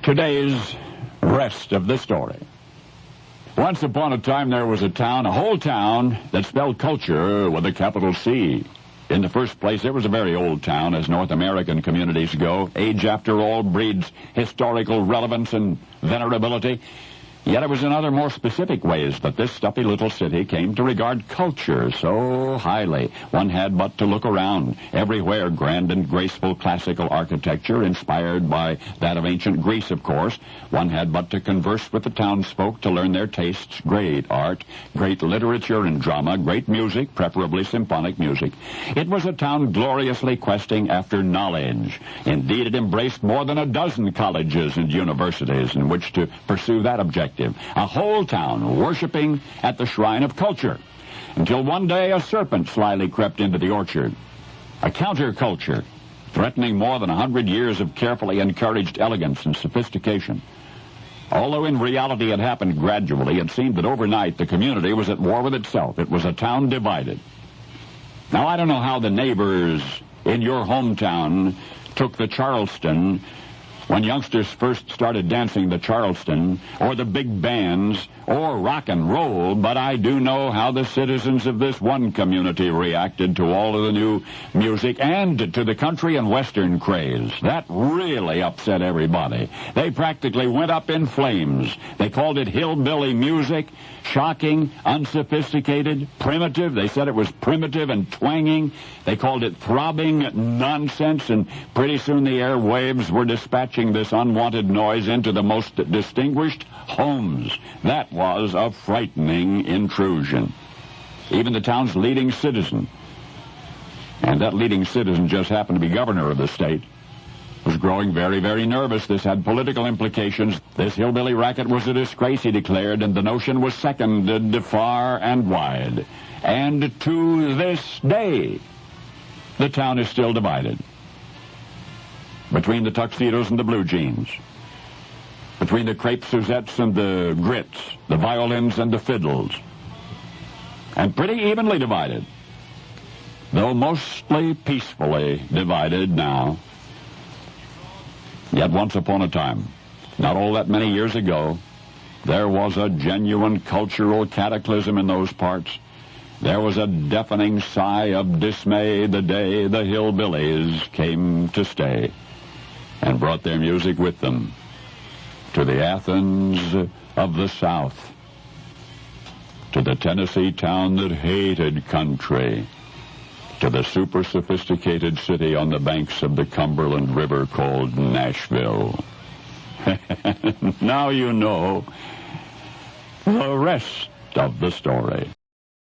Today's rest of the story. Once upon a time there was a town, a whole town, that spelled culture with a capital C. In the first place, it was a very old town, as North American communities go. Age, after all, breeds historical relevance and venerability. Yet it was in other more specific ways that this stuffy little city came to regard culture so highly. One had but to look around. Everywhere grand and graceful classical architecture, inspired by that of ancient Greece, of course. One had but to converse with the townsfolk to learn their tastes. Great art, great literature and drama, great music, preferably symphonic music. It was a town gloriously questing after knowledge. Indeed, it embraced more than a dozen colleges and universities in which to pursue that objective. A whole town worshiping at the shrine of culture, until one day a serpent slyly crept into the orchard. A counterculture, threatening more than 100 years of carefully encouraged elegance and sophistication. Although in reality it happened gradually, it seemed that overnight the community was at war with itself. It was a town divided. Now, I don't know how the neighbors in your hometown took the Charleston when youngsters first started dancing the Charleston, or the big bands, or rock and roll, but I do know how the citizens of this one community reacted to all of the new music and to the country and western craze. That really upset everybody. They practically went up in flames. They called it hillbilly music, shocking, unsophisticated, primitive. They said it was primitive and twanging. They called it throbbing nonsense, and pretty soon the airwaves were dispatching this unwanted noise into the most distinguished homes. That was a frightening intrusion. Even the town's leading citizen, and that leading citizen just happened to be governor of the state, was growing very, very nervous. This had political implications. This hillbilly racket was a disgrace, he declared, and the notion was seconded far and wide. And to this day, the town is still divided between the tuxedos and the blue jeans, between the crepe Suzettes and the grits, the violins and the fiddles, and pretty evenly divided, though mostly peacefully divided now. Yet once upon a time, not all that many years ago, there was a genuine cultural cataclysm in those parts. There was a deafening sigh of dismay the day the hillbillies came to stay and brought their music with them to the Athens of the South, to the Tennessee town that hated country, to the super-sophisticated city on the banks of the Cumberland River called Nashville. Now you know the rest of the story.